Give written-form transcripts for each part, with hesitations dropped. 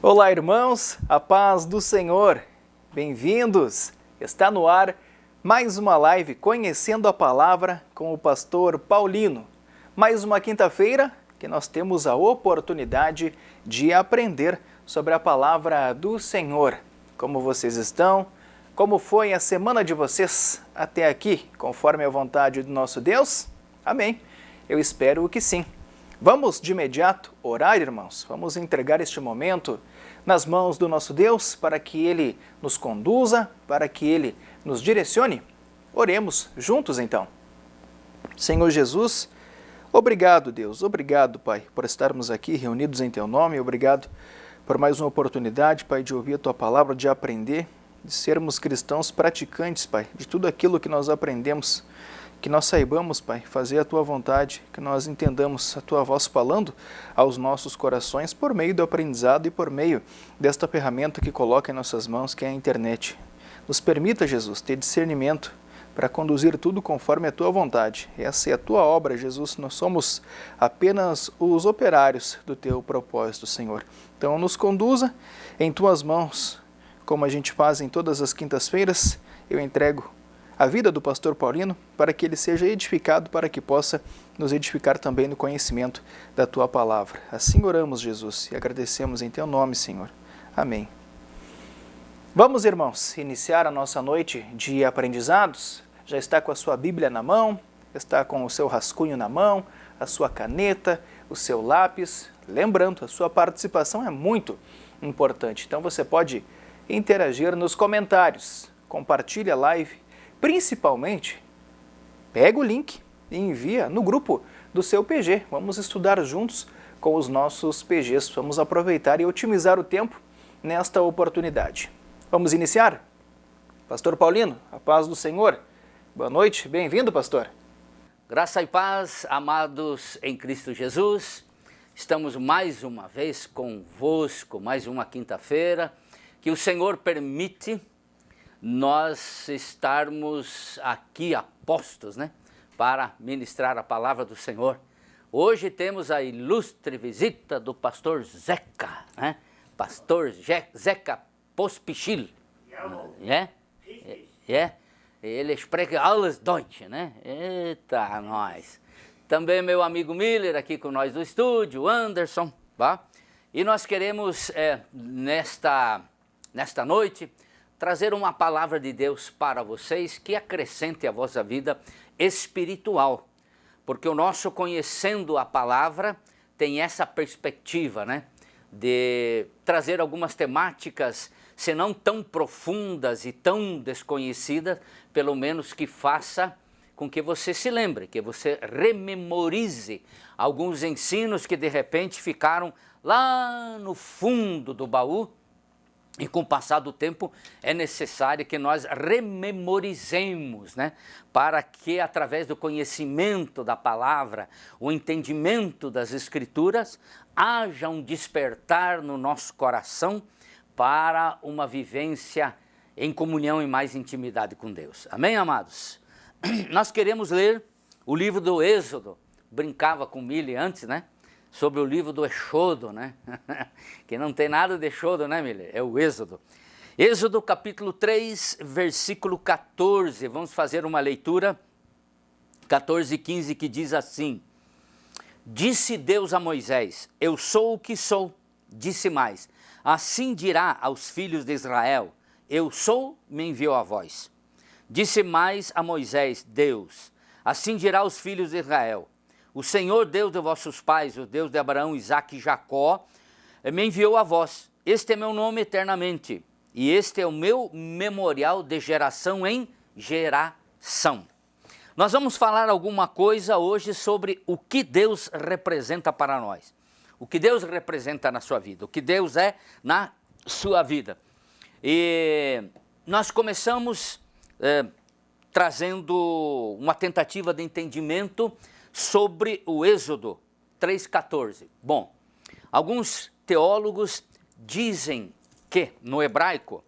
Olá, irmãos, a paz do Senhor, bem-vindos! Está no ar mais uma live Conhecendo a Palavra com o pastor Paulino. Mais uma quinta-feira que nós temos a oportunidade de aprender sobre a Palavra do Senhor. Como vocês estão? Como foi a semana de vocês até aqui, conforme a vontade do nosso Deus? Amém! Eu espero que sim. Vamos de imediato orar, irmãos. Vamos entregar este momento nas mãos do nosso Deus para que Ele nos conduza, para que Ele nos direcione. Oremos juntos então. Senhor Jesus, obrigado, Deus. Obrigado, Pai, por estarmos aqui reunidos em Teu nome. Obrigado por mais uma oportunidade, Pai, de ouvir a Tua palavra, de aprender, de sermos cristãos praticantes, Pai, de tudo aquilo que nós aprendemos. Que nós saibamos, Pai, fazer a Tua vontade, que nós entendamos a Tua voz falando aos nossos corações por meio do aprendizado e por meio desta ferramenta que coloca em nossas mãos, que é a internet. Nos permita, Jesus, ter discernimento para conduzir tudo conforme a Tua vontade. Essa é a Tua obra, Jesus. Nós somos apenas os operários do Teu propósito, Senhor. Então, nos conduza em Tuas mãos, como a gente faz em todas as quintas-feiras. Eu entrego a vida do pastor Paulino, para que ele seja edificado, para que possa nos edificar também no conhecimento da Tua palavra. Assim oramos, Jesus, e agradecemos em Teu nome, Senhor. Amém. Vamos, irmãos, iniciar a nossa noite de aprendizados. Já está com a sua Bíblia na mão, está com o seu rascunho na mão, a sua caneta, o seu lápis. Lembrando, a sua participação é muito importante. Então você pode interagir nos comentários, compartilhe a live. Principalmente, pega o link e envia no grupo do seu PG. Vamos estudar juntos com os nossos PGs. Vamos aproveitar e otimizar o tempo nesta oportunidade. Vamos iniciar? Pastor Paulino, a paz do Senhor. Boa noite, bem-vindo, pastor. Graça e paz, amados em Cristo Jesus. Estamos mais uma vez convosco, mais uma quinta-feira, que o Senhor permite nós estarmos aqui apostos, para ministrar a palavra do Senhor. Hoje temos a ilustre visita do pastor Zeca, pastor Zeca Pospischil. Ele spricht alles Deutsch, Eita, nós. Também meu amigo Miller aqui com nós no estúdio, Anderson, tá? E nós queremos, nesta noite, trazer uma palavra de Deus para vocês que acrescente a vossa vida espiritual. Porque o nosso conhecendo a palavra tem essa perspectiva, de trazer algumas temáticas, se não tão profundas e tão desconhecidas, pelo menos que faça com que você se lembre, que você rememorize alguns ensinos que de repente ficaram lá no fundo do baú. E com o passar do tempo é necessário que nós rememorizemos, para que através do conhecimento da palavra, o entendimento das Escrituras, haja um despertar no nosso coração para uma vivência em comunhão e mais intimidade com Deus. Amém, amados? Nós queremos ler o livro do Êxodo. Brincava com o Mili antes, sobre o livro do Êxodo, que não tem nada de Êxodo, Miller? É o Êxodo. Êxodo capítulo 3, versículo 14, vamos fazer uma leitura, 14 e 15, que diz assim: Disse Deus a Moisés, eu sou o que sou. Disse mais, assim dirá aos filhos de Israel, eu sou, me enviou a vós. Disse mais a Moisés, Deus, assim dirá aos filhos de Israel, o Senhor Deus de vossos pais, o Deus de Abraão, Isaque e Jacó, me enviou a vós. Este é meu nome eternamente, e este é o meu memorial de geração em geração. Nós vamos falar alguma coisa hoje sobre o que Deus representa para nós. O que Deus representa na sua vida, o que Deus é na sua vida. E nós começamos trazendo uma tentativa de entendimento sobre o Êxodo 3,14. Bom, alguns teólogos dizem que no hebraico,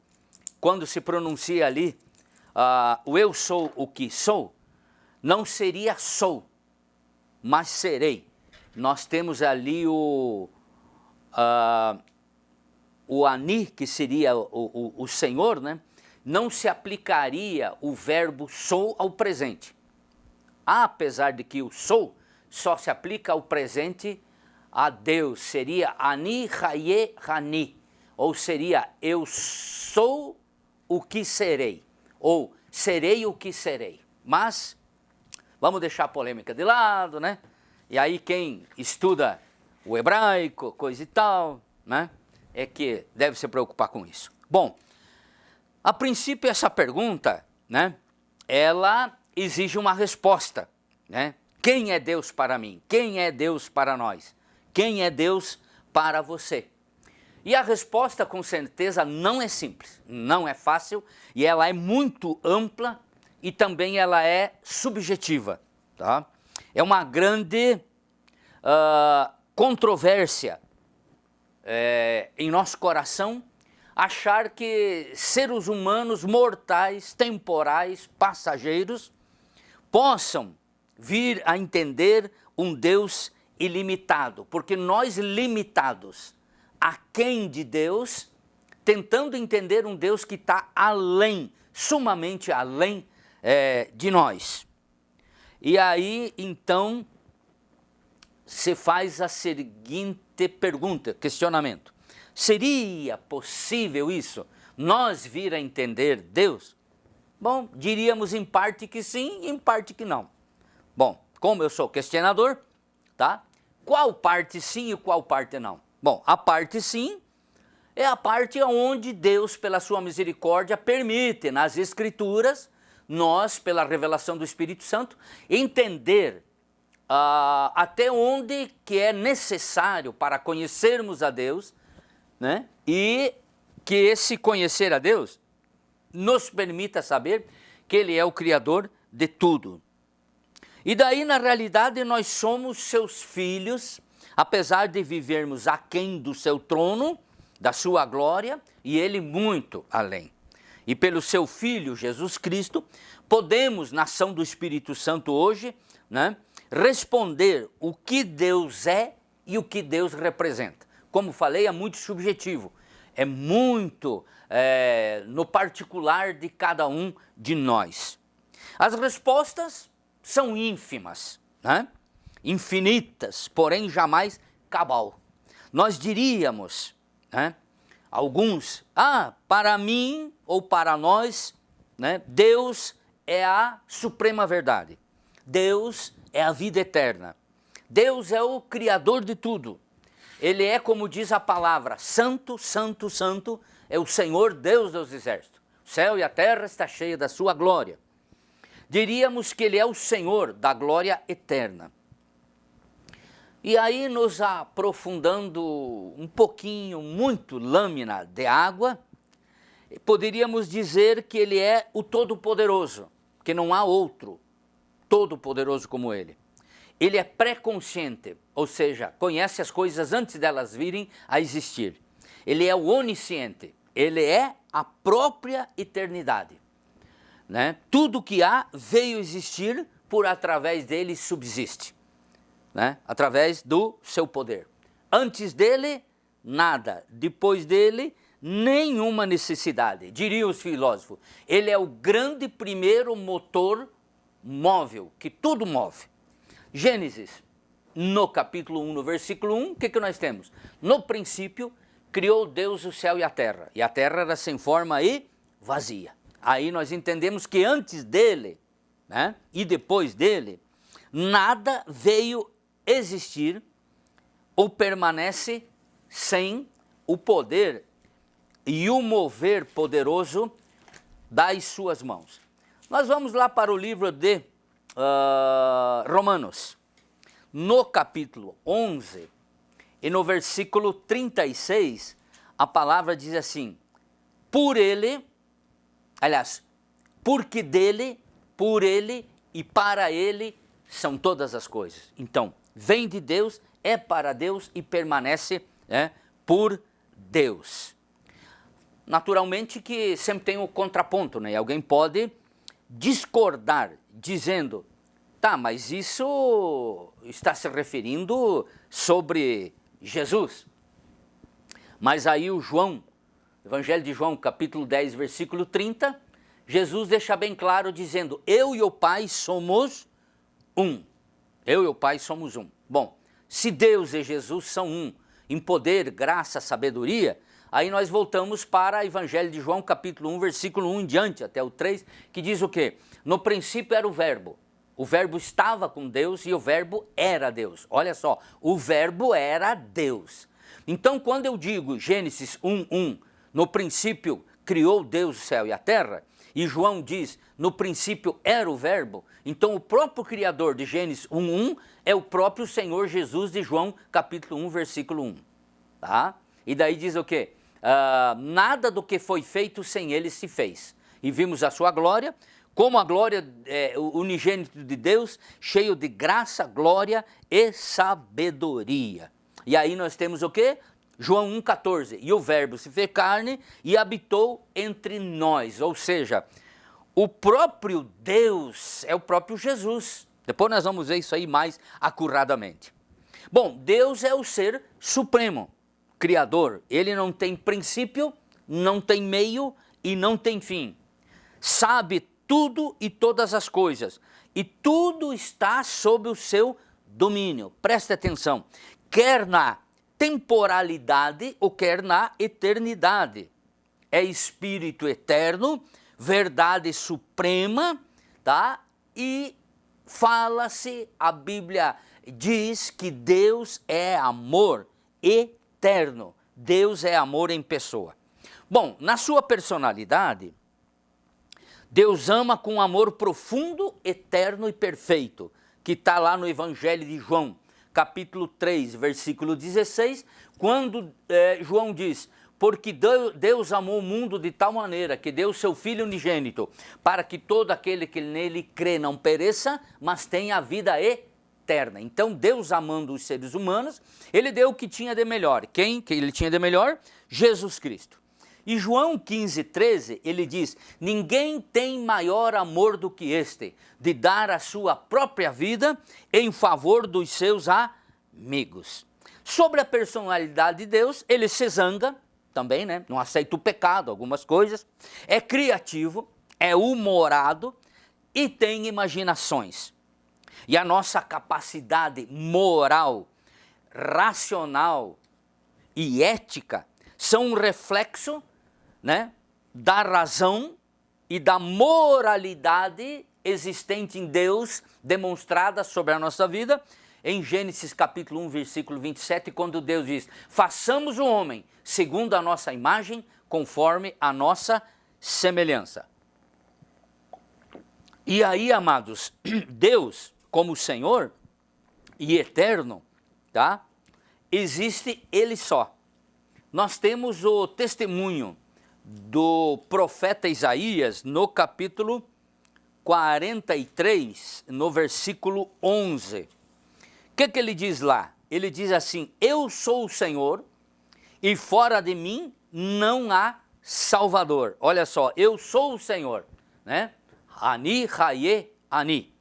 quando se pronuncia ali o eu sou o que sou, não seria sou, mas serei. Nós temos ali o ani, que seria o Senhor, né? Não se aplicaria o verbo sou ao presente. Apesar de que o sou só se aplica ao presente a Deus, seria ani haye hani, ou seria eu sou o que serei, ou serei o que serei. Mas vamos deixar a polêmica de lado, né? E aí quem estuda o hebraico, coisa e tal, né? É que deve se preocupar com isso. Bom, a princípio essa pergunta, né? Ela exige uma resposta, né? Quem é Deus para mim? Quem é Deus para nós? Quem é Deus para você? E a resposta com certeza não é simples, não é fácil, e ela é muito ampla e também ela é subjetiva, tá? É uma grande controvérsia em nosso coração achar que seres humanos mortais, temporais, passageiros, possam vir a entender um Deus ilimitado, porque nós limitados, aquém de Deus, tentando entender um Deus que está além, sumamente além de nós. E aí, então, se faz a seguinte pergunta, questionamento. Seria possível isso? Nós vir a entender Deus? Bom, diríamos em parte que sim, em parte que não. Bom, como eu sou questionador, tá? Qual parte sim e qual parte não? Bom, a parte sim é a parte onde Deus, pela sua misericórdia, permite nas Escrituras, nós, pela revelação do Espírito Santo, entender até onde que é necessário para conhecermos a Deus, né? E que esse conhecer a Deus nos permita saber que Ele é o Criador de tudo. E daí, na realidade, nós somos seus filhos, apesar de vivermos aquém do seu trono, da sua glória, e Ele muito além. E pelo seu Filho, Jesus Cristo, podemos, na ação do Espírito Santo hoje, né, responder o que Deus é e o que Deus representa. Como falei, é muito subjetivo, é muito no particular de cada um de nós. As respostas são ínfimas, né? Infinitas, porém jamais cabal. Nós diríamos, né, alguns, para mim ou para nós, né, Deus é a suprema verdade. Deus é a vida eterna. Deus é o Criador de tudo. Ele é, como diz a palavra, santo, santo, santo, é o Senhor Deus dos exércitos. O céu e a terra está cheia da sua glória. Diríamos que Ele é o Senhor da glória eterna. E aí, nos aprofundando um pouquinho, muito lâmina de água, poderíamos dizer que Ele é o Todo-Poderoso, que não há outro Todo-Poderoso como Ele. Ele é pré-consciente, ou seja, conhece as coisas antes delas virem a existir. Ele é o onisciente, Ele é a própria eternidade, né? Tudo que há veio existir por através dele subsiste, né? Através do seu poder. Antes dele, nada. Depois dele, nenhuma necessidade. Diriam os filósofos, ele é o grande primeiro motor móvel, que tudo move. Gênesis, no capítulo 1, no versículo 1, o que nós temos? No princípio, criou Deus o céu e a terra era sem forma e vazia. Aí nós entendemos que antes dele, né, e depois dele, nada veio existir ou permanece sem o poder e o mover poderoso das suas mãos. Nós vamos lá para o livro de Romanos, no capítulo 11 e no versículo 36, a palavra diz assim, porque dele, por ele e para ele são todas as coisas. Então, vem de Deus, é para Deus e permanece por Deus. Naturalmente que sempre tem o contraponto, né? Alguém pode discordar, dizendo, mas isso está se referindo sobre Jesus. Mas aí o João, Evangelho de João, capítulo 10, versículo 30, Jesus deixa bem claro dizendo, eu e o Pai somos um. Eu e o Pai somos um. Bom, se Deus e Jesus são um, em poder, graça, sabedoria, aí nós voltamos para o Evangelho de João, capítulo 1, versículo 1 em diante, até o 3, que diz o quê? No princípio era o Verbo estava com Deus e o Verbo era Deus. Olha só, o Verbo era Deus. Então, quando eu digo Gênesis 1:1, no princípio criou Deus o céu e a terra, e João diz, no princípio era o Verbo, então o próprio Criador de Gênesis 1:1 é o próprio Senhor Jesus de João, capítulo 1, versículo 1. Tá? E daí diz o quê? Nada do que foi feito sem ele se fez. E vimos a sua glória, como a glória unigênito de Deus, cheio de graça, glória e sabedoria. E aí nós temos o quê? João 1,14, e o Verbo se fez carne e habitou entre nós, ou seja, o próprio Deus é o próprio Jesus. Depois nós vamos ver isso aí mais acurradamente. Bom, Deus é o ser supremo, criador, ele não tem princípio, não tem meio e não tem fim. Sabe tudo e todas as coisas, e tudo está sob o seu domínio. Preste atenção, quer na temporalidade ou quer na eternidade. É Espírito eterno, verdade suprema, tá? E fala-se, a Bíblia diz que Deus é amor eterno. Deus é amor em pessoa. Bom, na sua personalidade, Deus ama com amor profundo, eterno e perfeito, que está lá no Evangelho de João, capítulo 3, versículo 16, quando João diz, porque Deus amou o mundo de tal maneira que deu seu Filho unigênito, para que todo aquele que nele crê não pereça, mas tenha a vida eterna. Então Deus amando os seres humanos, ele deu o que tinha de melhor. Quem que ele tinha de melhor? Jesus Cristo. E João 15, 13, ele diz, ninguém tem maior amor do que este, de dar a sua própria vida em favor dos seus amigos. Sobre a personalidade de Deus, ele se zanga também, né? Não aceita o pecado, algumas coisas, é criativo, é humorado e tem imaginações. E a nossa capacidade moral, racional e ética são um reflexo, né, da razão e da moralidade existente em Deus, demonstrada sobre a nossa vida, em Gênesis capítulo 1, versículo 27, quando Deus diz, façamos o homem segundo a nossa imagem, conforme a nossa semelhança. E aí, amados, Deus, como Senhor e eterno, tá? Existe Ele só. Nós temos o testemunho do profeta Isaías no capítulo 43, no versículo 11. O que ele diz lá? Ele diz assim, eu sou o Senhor e fora de mim não há Salvador. Olha só, eu sou o Senhor, né? Ani, Haye, Ani.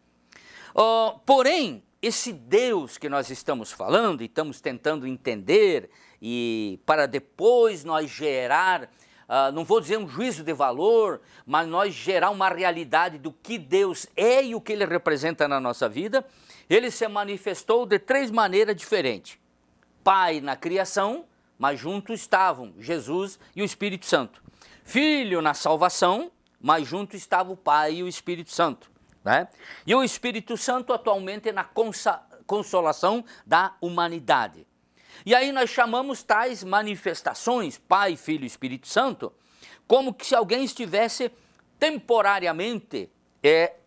Porém, esse Deus que nós estamos falando e estamos tentando entender e para depois nós gerar, não vou dizer um juízo de valor, mas nós gerar uma realidade do que Deus é e o que Ele representa na nossa vida, Ele se manifestou de três maneiras diferentes. Pai na criação, mas juntos estavam Jesus e o Espírito Santo. Filho na salvação, mas juntos estava o Pai e o Espírito Santo. Né? E o Espírito Santo atualmente é na consolação da humanidade. E aí nós chamamos tais manifestações, Pai, Filho e Espírito Santo, como que se alguém estivesse temporariamente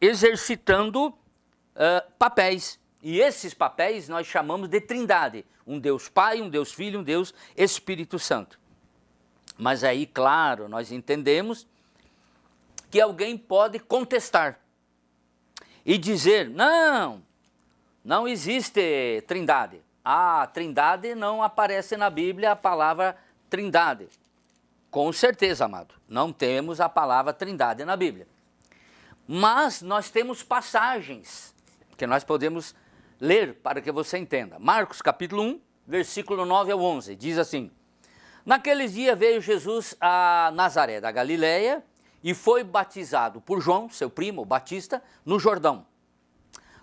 exercitando papéis. E esses papéis nós chamamos de trindade. Um Deus Pai, um Deus Filho, um Deus Espírito Santo. Mas aí, claro, nós entendemos que alguém pode contestar e dizer, não existe trindade. A trindade não aparece na Bíblia a palavra trindade. Com certeza, amado, não temos a palavra trindade na Bíblia. Mas nós temos passagens que nós podemos ler para que você entenda. Marcos capítulo 1, versículo 9 ao 11, diz assim, Naqueles dias veio Jesus a Nazaré da Galileia e foi batizado por João, seu primo, Batista, no Jordão.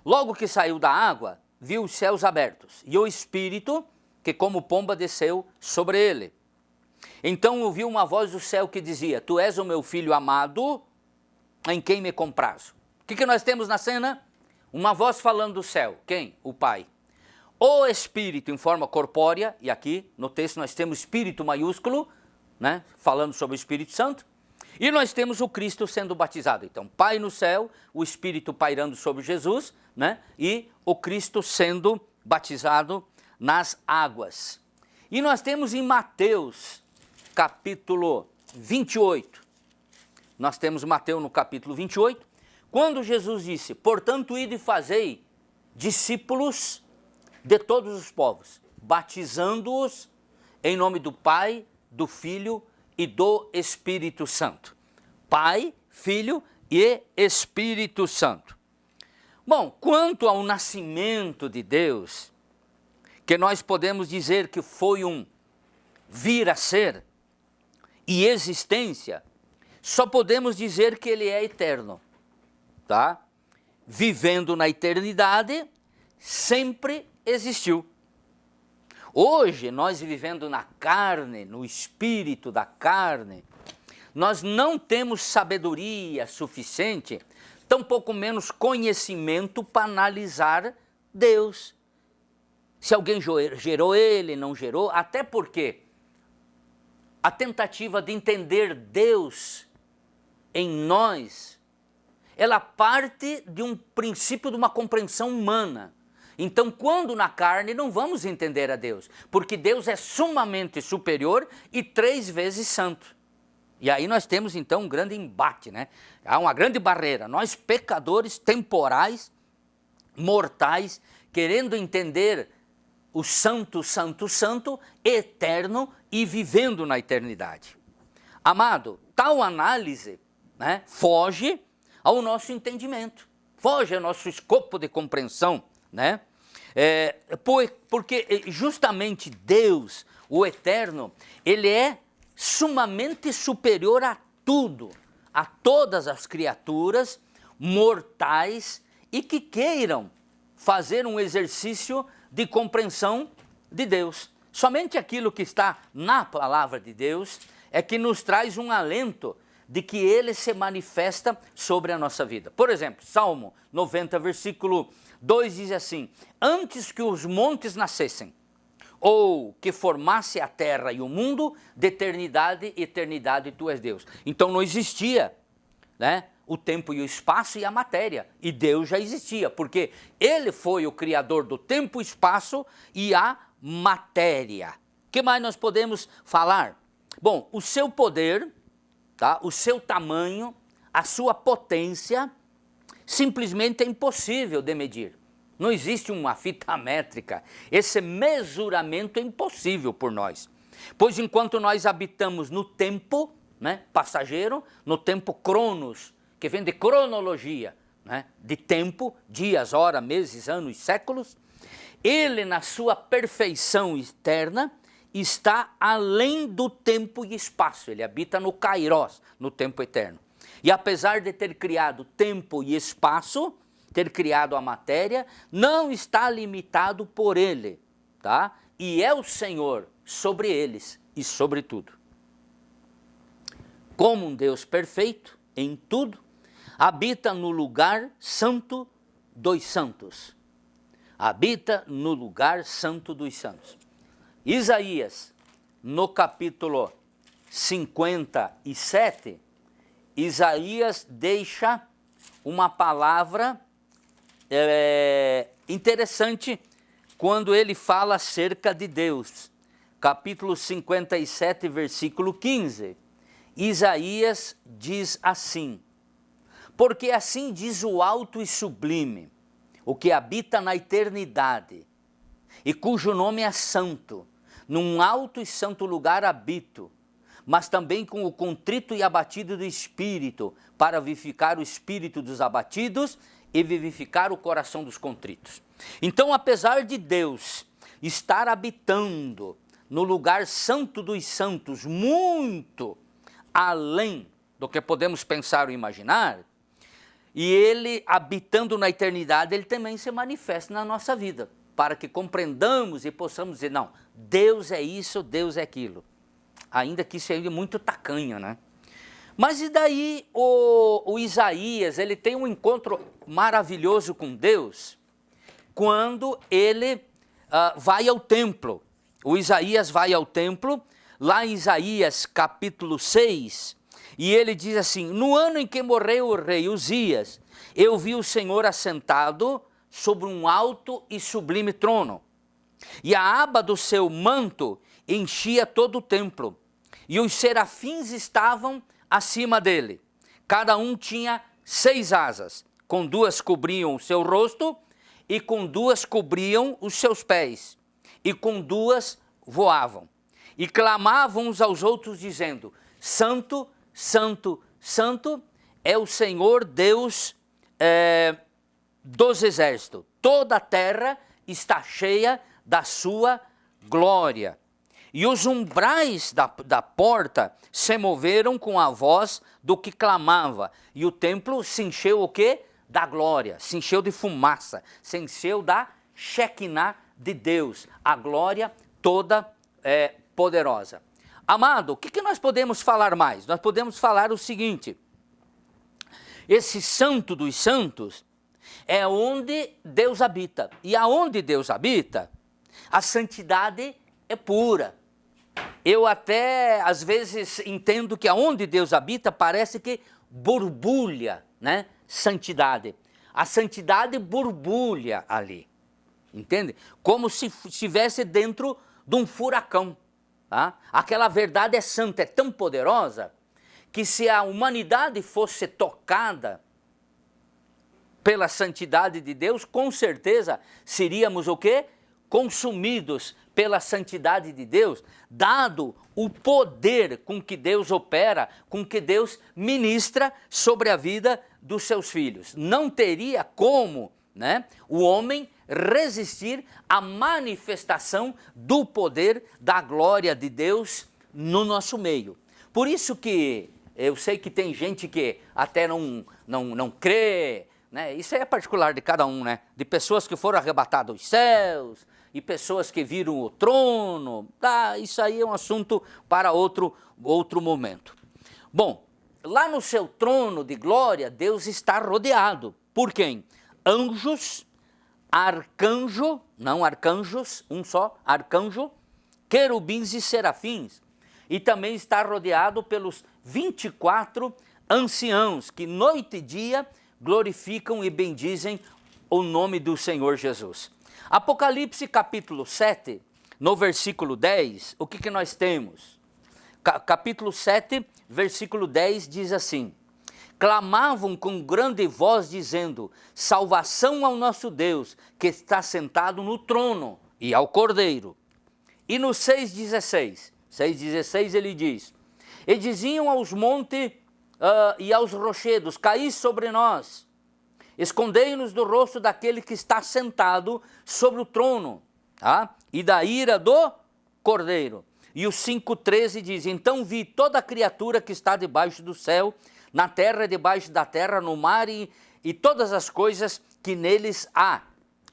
Logo que saiu da água, viu os céus abertos e o Espírito, que como pomba desceu sobre ele. Então ouviu uma voz do céu que dizia: Tu és o meu filho amado, em quem me comprazo. O que nós temos na cena? Uma voz falando do céu. Quem? O Pai. O Espírito em forma corpórea, e aqui no texto nós temos Espírito maiúsculo, né, falando sobre o Espírito Santo, e nós temos o Cristo sendo batizado. Então, Pai no céu, o Espírito pairando sobre Jesus, né, e o Cristo sendo batizado nas águas. E nós temos em Mateus, capítulo 28, nós temos Mateus no capítulo 28, quando Jesus disse: Portanto, ide e fazei discípulos de todos os povos, batizando-os em nome do Pai, do Filho e do Espírito Santo. Pai, Filho e Espírito Santo. Bom, quanto ao nascimento de Deus, que nós podemos dizer que foi um vir a ser e existência, só podemos dizer que ele é eterno, tá? Vivendo na eternidade, sempre existiu. Hoje, nós vivendo na carne, no espírito da carne, nós não temos sabedoria suficiente, tampouco menos conhecimento para analisar Deus. Se alguém gerou ele, não gerou, até porque a tentativa de entender Deus em nós, ela parte de um princípio de uma compreensão humana. Então, quando na carne, não vamos entender a Deus, porque Deus é sumamente superior e 3 vezes santo. E aí nós temos então um grande embate, né? Há uma grande barreira. Nós pecadores temporais, mortais, querendo entender o santo, santo, santo, eterno e vivendo na eternidade. Amado, tal análise, né, foge ao nosso entendimento, foge ao nosso escopo de compreensão, né? Porque justamente Deus, o eterno, ele é sumamente superior a tudo, a todas as criaturas mortais e que queiram fazer um exercício de compreensão de Deus. Somente aquilo que está na palavra de Deus é que nos traz um alento de que ele se manifesta sobre a nossa vida. Por exemplo, Salmo 90, versículo 2 diz assim: Antes que os montes nascessem, ou que formasse a terra e o mundo, de eternidade, eternidade, tu és Deus. Então não existia, né, o tempo e o espaço e a matéria, e Deus já existia, porque ele foi o criador do tempo, espaço e a matéria. O que mais nós podemos falar? Bom, o seu poder, tá, o seu tamanho, a sua potência, simplesmente é impossível de medir. Não existe uma fita métrica. Esse mesuramento é impossível por nós. Pois enquanto nós habitamos no tempo, né, passageiro, no tempo cronos, que vem de cronologia, né, de tempo, dias, horas, meses, anos, séculos, ele na sua perfeição eterna está além do tempo e espaço. Ele habita no kairos, no tempo eterno. E apesar de ter criado tempo e espaço, ter criado a matéria, não está limitado por ele, tá? E é o Senhor sobre eles e sobre tudo. Como um Deus perfeito em tudo, habita no lugar santo dos santos. Habita no lugar santo dos santos. Isaías, no capítulo 57, Isaías deixa uma palavra interessante quando ele fala acerca de Deus. Capítulo 57, versículo 15. Isaías diz assim: Porque assim diz o alto e sublime, o que habita na eternidade, e cujo nome é santo, num alto e santo lugar habito, mas também com o contrito e abatido do espírito, para vivificar o espírito dos abatidos e vivificar o coração dos contritos. Então, apesar de Deus estar habitando no lugar santo dos santos, muito além do que podemos pensar ou imaginar, e ele, habitando na eternidade, ele também se manifesta na nossa vida, para que compreendamos e possamos dizer, não, Deus é isso, Deus é aquilo. Ainda que isso é muito tacanho, né? Mas e daí o Isaías, ele tem um encontro maravilhoso com Deus, quando ele vai ao templo. O Isaías vai ao templo, lá em Isaías capítulo 6, e ele diz assim, no ano em que morreu o rei Uzias, eu vi o Senhor assentado sobre um alto e sublime trono, e a aba do seu manto enchia todo o templo, e os serafins estavam acima dele. Cada um tinha 6 asas, com 2 cobriam o seu rosto, e com 2 cobriam os seus pés, e com 2 voavam. E clamavam uns aos outros, dizendo, Santo, Santo, Santo é o Senhor Deus dos exércitos. Toda a terra está cheia da sua glória. E os umbrais da porta se moveram com a voz do que clamava. E o templo se encheu o quê? Da glória, se encheu de fumaça, se encheu da Shekinah de Deus, a glória toda poderosa. Amado, o que nós podemos falar mais? Nós podemos falar o seguinte, esse santo dos santos é onde Deus habita. E aonde Deus habita, a santidade é pura. Eu até, às vezes, entendo que aonde Deus habita, parece que borbulha, né? Santidade. A santidade borbulha ali, entende? Como se estivesse dentro de um furacão. Tá? Aquela verdade é santa, é tão poderosa, que se a humanidade fosse tocada pela santidade de Deus, com certeza seríamos o quê? Consumidos pela santidade de Deus, dado o poder com que Deus opera, com que Deus ministra sobre a vida dos seus filhos. Não teria como, né, o homem resistir à manifestação do poder da glória de Deus no nosso meio. Por isso que eu sei que tem gente que até não crê, né? Isso é particular de cada um, né? De pessoas que foram arrebatadas aos céus, e pessoas que viram o trono, isso aí é um assunto para outro momento. Bom, lá no seu trono de glória, Deus está rodeado. Por quem? Anjos, arcanjo, não arcanjos, um só, arcanjo, querubins e serafins. E também está rodeado pelos 24 anciãos, que noite e dia glorificam e bendizem o nome do Senhor Jesus. Apocalipse capítulo 7, no versículo 10, o que nós temos? Capítulo 7, versículo 10 diz assim, clamavam com grande voz dizendo, salvação ao nosso Deus, que está sentado no trono, e ao Cordeiro. E no 6,16 ele diz, e diziam aos montes e aos rochedos, caí sobre nós, escondei-nos do rosto daquele que está sentado sobre o trono, tá? E da ira do Cordeiro. E o 5,13 diz, então vi toda a criatura que está debaixo do céu, na terra e debaixo da terra, no mar e todas as coisas que neles há,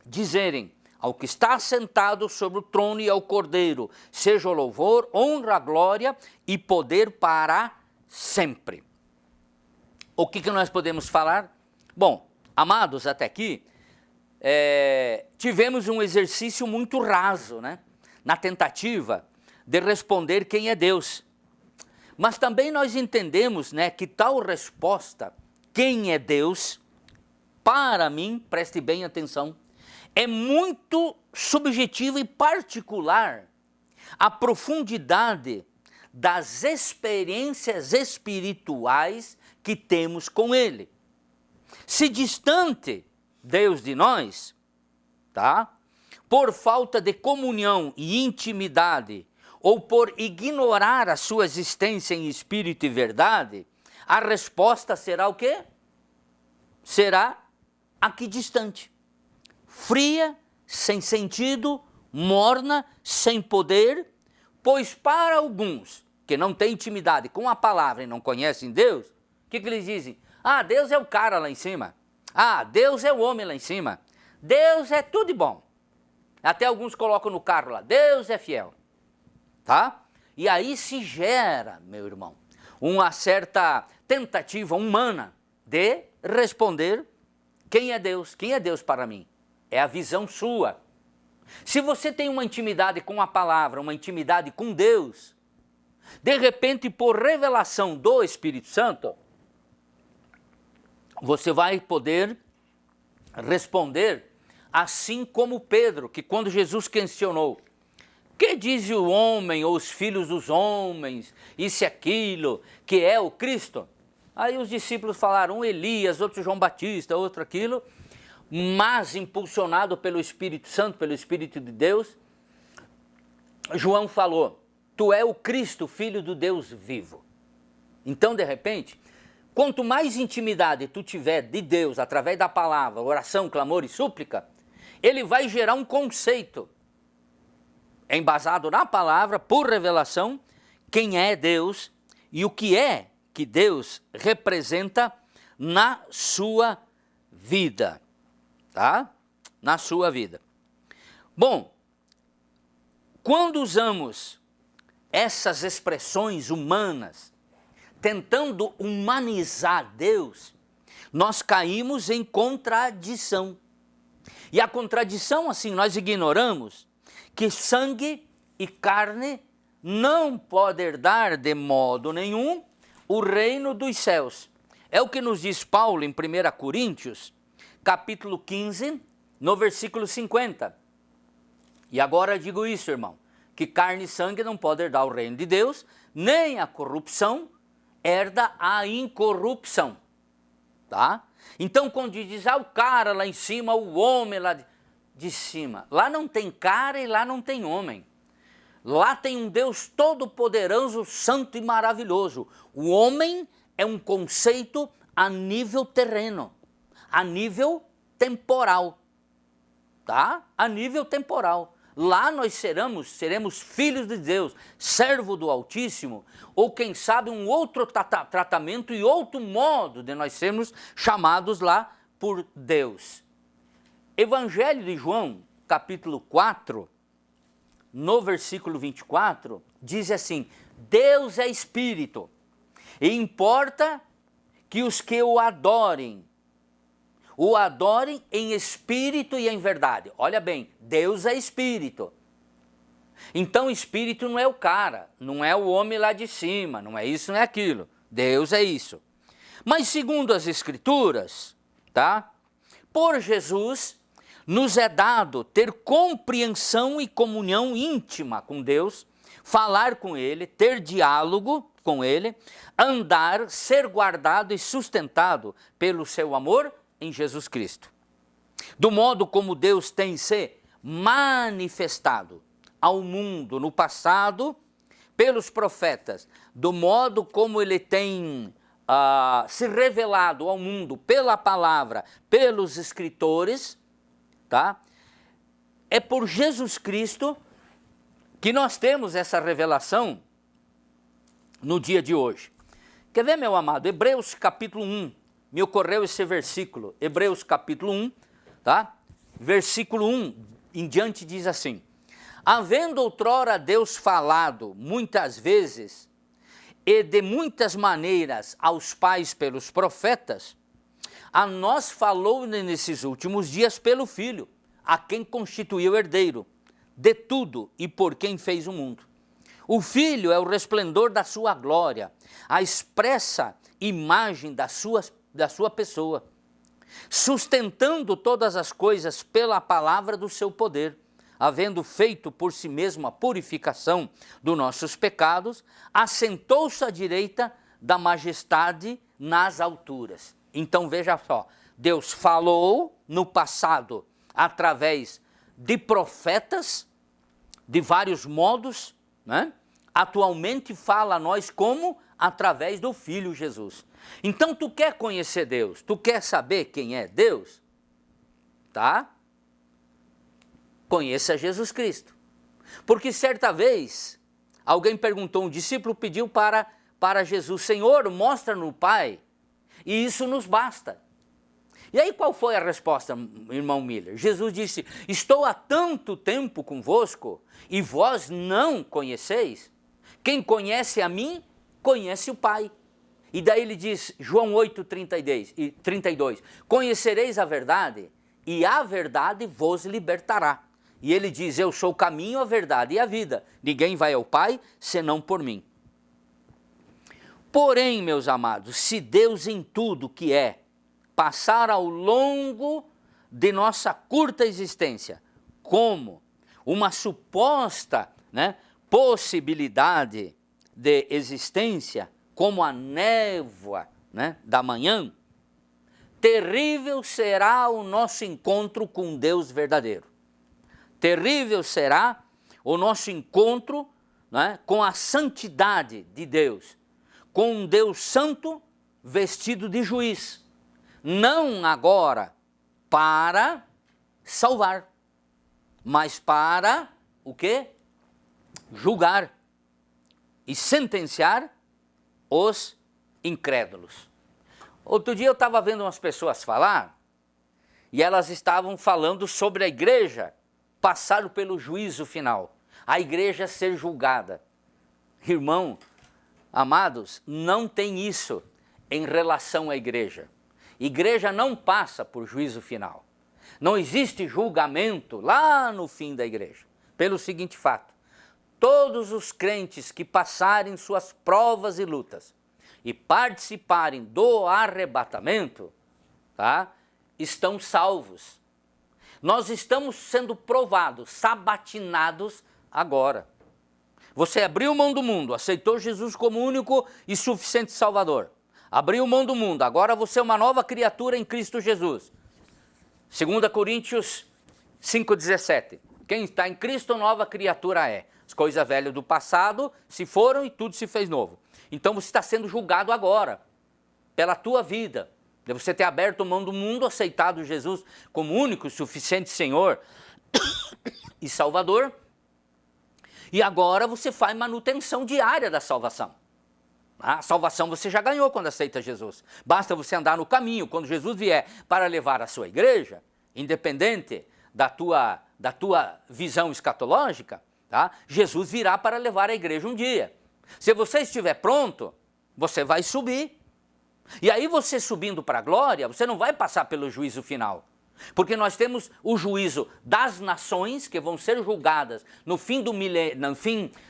dizerem, ao que está sentado sobre o trono e ao Cordeiro, seja o louvor, honra, glória e poder para sempre. O que nós podemos falar? Bom, amados, até aqui, tivemos um exercício muito raso, né? Na tentativa de responder quem é Deus. Mas também nós entendemos, né, que tal resposta, quem é Deus, para mim, preste bem atenção, é muito subjetiva e particular a profundidade das experiências espirituais que temos com Ele. Se distante Deus de nós, tá? Por falta de comunhão e intimidade, ou por ignorar a sua existência em espírito e verdade, a resposta será o quê? Será aqui distante. Fria, sem sentido, morna, sem poder, Pois para alguns que não têm intimidade com a palavra e não conhecem Deus, o que eles dizem? Ah, Deus é o cara lá em cima. Ah, Deus é o homem lá em cima. Deus é tudo de bom. Até alguns colocam no carro lá, Deus é fiel. Tá? E aí se gera, meu irmão, uma certa tentativa humana de responder quem é Deus para mim. É a visão sua. Se você tem uma intimidade com a palavra, uma intimidade com Deus, de repente, por revelação do Espírito Santo, você vai poder responder assim como Pedro, que quando Jesus questionou, que diz o homem ou os filhos dos homens, isso e aquilo, que é o Cristo? Aí os discípulos falaram, um Elias, outro João Batista, outro aquilo, mas impulsionado pelo Espírito Santo, pelo Espírito de Deus, João falou, tu é o Cristo, filho do Deus vivo. Então, de repente, quanto mais intimidade tu tiver de Deus, através da palavra, oração, clamor e súplica, ele vai gerar um conceito, embasado na palavra, por revelação, quem é Deus e o que é que Deus representa na sua vida, tá? Na sua vida. Bom, quando usamos essas expressões humanas, tentando humanizar Deus, nós caímos em contradição. E a contradição, assim, nós ignoramos que sangue e carne não podem herdar de modo nenhum o reino dos céus. É o que nos diz Paulo em 1 Coríntios, capítulo 15, no versículo 50. E agora eu digo isso, irmão, que carne e sangue não podem herdar o reino de Deus, nem a corrupção herda a incorrupção, tá? Então quando diz, o cara lá em cima, o homem lá de cima, lá não tem cara e lá não tem homem. Lá tem um Deus todo-poderoso, santo e maravilhoso. O homem é um conceito a nível terreno, a nível temporal, tá? A nível temporal. Lá nós seremos filhos de Deus, servo do Altíssimo, ou quem sabe um outro tratamento e outro modo de nós sermos chamados lá por Deus. Evangelho de João, capítulo 4, no versículo 24, diz assim, Deus é Espírito, e importa que os que o adorem em espírito e em verdade. Olha bem, Deus é Espírito. Então Espírito não é o cara, não é o homem lá de cima, não é isso, não é aquilo. Deus é isso. Mas segundo as Escrituras, tá? Por Jesus, nos é dado ter compreensão e comunhão íntima com Deus, falar com Ele, ter diálogo com Ele, andar, ser guardado e sustentado pelo seu amor em Jesus Cristo. Do modo como Deus tem se manifestado ao mundo no passado, pelos profetas, do modo como Ele tem se revelado ao mundo pela palavra, pelos escritores, tá? É por Jesus Cristo que nós temos essa revelação no dia de hoje. Quer ver, meu amado? Hebreus capítulo 1, me ocorreu esse versículo, Hebreus capítulo 1, tá? Versículo 1 em diante diz assim, havendo outrora Deus falado muitas vezes e de muitas maneiras aos pais pelos profetas, a nós falou nesses últimos dias pelo Filho, a quem constituiu herdeiro de tudo e por quem fez o mundo. O Filho é o resplendor da sua glória, a expressa imagem da sua pessoa, sustentando todas as coisas pela palavra do seu poder, havendo feito por si mesmo a purificação dos nossos pecados, assentou-se à direita da majestade nas alturas. Então veja só, Deus falou no passado através de profetas, de vários modos, né? Atualmente fala a nós como? Através do Filho Jesus. Então tu quer conhecer Deus, tu quer saber quem é Deus, tá? Conheça Jesus Cristo. Porque certa vez alguém perguntou, um discípulo pediu para Jesus, Senhor, mostra-nos o Pai, e isso nos basta. E aí qual foi a resposta, irmão Miller? Jesus disse, estou há tanto tempo convosco, e vós não conheceis? Quem conhece a mim, conhece o Pai. E daí ele diz, João 8:32, conhecereis a verdade, e a verdade vos libertará. E ele diz, eu sou o caminho, a verdade e a vida. Ninguém vai ao Pai, senão por mim. Porém, meus amados, se Deus em tudo que é, passar ao longo de nossa curta existência, como uma suposta, possibilidade de existência, como a névoa, da manhã, terrível será o nosso encontro com Deus verdadeiro. Terrível será o nosso encontro, com a santidade de Deus, com um Deus santo vestido de juiz. Não agora para salvar, mas para o quê? Julgar e sentenciar os incrédulos. Outro dia eu estava vendo umas pessoas falar e elas estavam falando sobre a igreja passar pelo juízo final, a igreja ser julgada. Irmão, amados, não tem isso em relação à igreja. Igreja não passa por juízo final. Não existe julgamento lá no fim da igreja. Pelo seguinte fato, todos os crentes que passarem suas provas e lutas e participarem do arrebatamento, estão salvos. Nós estamos sendo provados, sabatinados agora. Você abriu mão do mundo, aceitou Jesus como único e suficiente Salvador. Abriu mão do mundo, agora você é uma nova criatura em Cristo Jesus. 2 Coríntios 5,17. Quem está em Cristo, nova criatura é. As coisas velhas do passado se foram e tudo se fez novo. Então você está sendo julgado agora, pela tua vida. De você ter aberto mão do mundo, aceitado Jesus como único e suficiente Senhor e Salvador. E agora você faz manutenção diária da salvação. A salvação você já ganhou quando aceita Jesus. Basta você andar no caminho. Quando Jesus vier para levar a sua igreja, independente da tua visão escatológica, Jesus virá para levar a igreja um dia. Se você estiver pronto, você vai subir. E aí você subindo para a glória, você não vai passar pelo juízo final. Porque nós temos o juízo das nações que vão ser julgadas no fim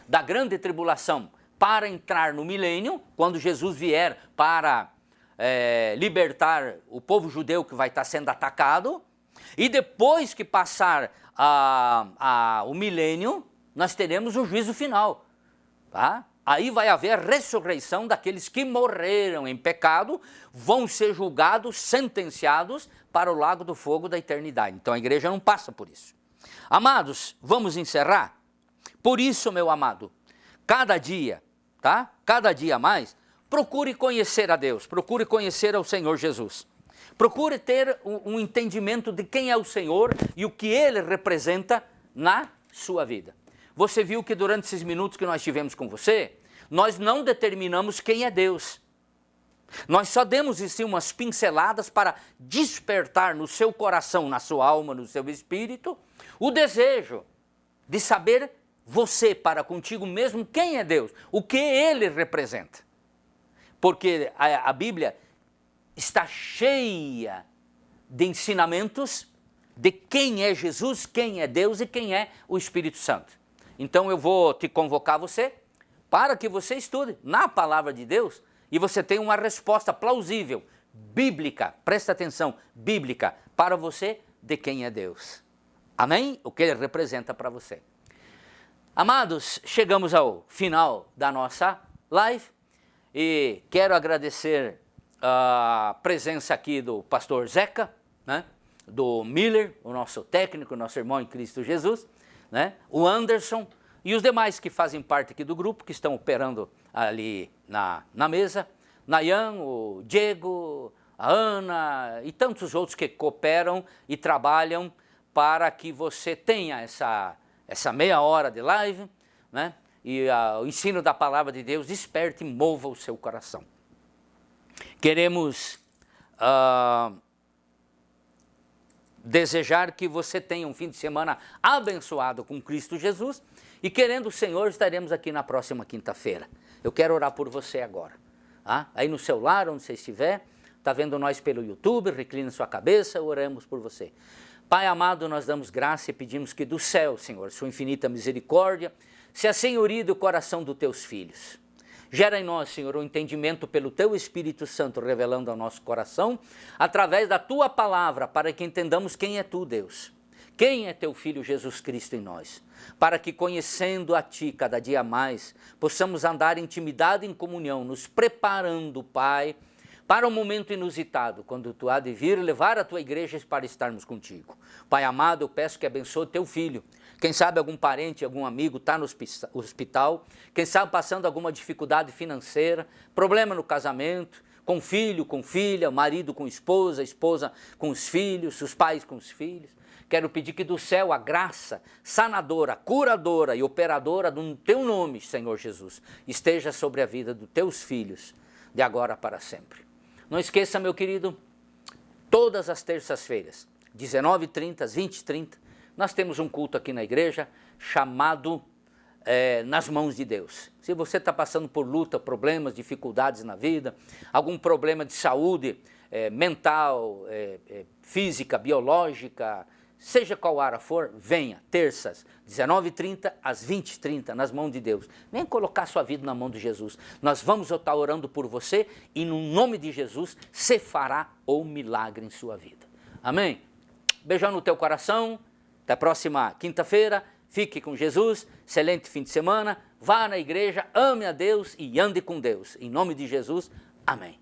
da grande tribulação para entrar no milênio, quando Jesus vier para libertar o povo judeu que vai estar sendo atacado. E depois que passar o milênio, nós teremos o juízo final. Aí vai haver a ressurreição daqueles que morreram em pecado, vão ser julgados, sentenciados para o lago do fogo da eternidade. Então a igreja não passa por isso. Amados, vamos encerrar? Por isso, meu amado, cada dia mais, procure conhecer a Deus, procure conhecer ao Senhor Jesus. Procure ter um entendimento de quem é o Senhor e o que Ele representa na sua vida. Você viu que durante esses minutos que nós tivemos com você, nós não determinamos quem é Deus. Nós só demos assim umas pinceladas para despertar no seu coração, na sua alma, no seu espírito, o desejo de saber você para contigo mesmo quem é Deus, o que Ele representa. Porque a Bíblia está cheia de ensinamentos de quem é Jesus, quem é Deus e quem é o Espírito Santo. Então eu vou te convocar você para que você estude na palavra de Deus e você tenha uma resposta plausível, bíblica, presta atenção, bíblica, para você de quem é Deus. Amém? O que Ele representa para você. Amados, chegamos ao final da nossa live e quero agradecer a presença aqui do pastor Zeca, do Miller, o nosso técnico, nosso irmão em Cristo Jesus, o Anderson e os demais que fazem parte aqui do grupo, que estão operando ali na mesa, Nayan, o Diego, a Ana e tantos outros que cooperam e trabalham para que você tenha essa meia hora de live, e o ensino da palavra de Deus desperte e mova o seu coração. Queremos desejar que você tenha um fim de semana abençoado com Cristo Jesus e, querendo o Senhor, estaremos aqui na próxima quinta-feira. Eu quero orar por você agora. Aí no seu lar, onde você estiver, está vendo nós pelo YouTube, recline sua cabeça, oramos por você. Pai amado, nós damos graça e pedimos que do céu, Senhor, sua infinita misericórdia, se assenhorie do coração dos teus filhos. Gera em nós, Senhor, o entendimento pelo teu Espírito Santo, revelando ao nosso coração, através da tua palavra, para que entendamos quem é tu, Deus. Quem é teu Filho Jesus Cristo em nós? Para que, conhecendo a ti cada dia mais, possamos andar em intimidade e em comunhão, nos preparando, Pai, para um momento inusitado, quando tu há de vir levar a tua igreja para estarmos contigo. Pai amado, eu peço que abençoe teu filho. Quem sabe algum parente, algum amigo está no hospital, quem sabe passando alguma dificuldade financeira, problema no casamento, com filho, com filha, marido com esposa, esposa com os filhos, os pais com os filhos. Quero pedir que do céu a graça sanadora, curadora e operadora do teu nome, Senhor Jesus, esteja sobre a vida dos teus filhos, de agora para sempre. Não esqueça, meu querido, todas as terças-feiras, 19h30, às 20h30, nós temos um culto aqui na igreja chamado Nas Mãos de Deus. Se você está passando por luta, problemas, dificuldades na vida, algum problema de saúde mental, física, biológica, seja qual área for, venha, terças, 19h30 às 20h30, nas mãos de Deus. Venha colocar sua vida na mão de Jesus. Nós vamos estar orando por você e no nome de Jesus, você fará o milagre em sua vida. Amém? Beijão no teu coração, até a próxima quinta-feira, fique com Jesus, excelente fim de semana, vá na igreja, ame a Deus e ande com Deus. Em nome de Jesus, amém.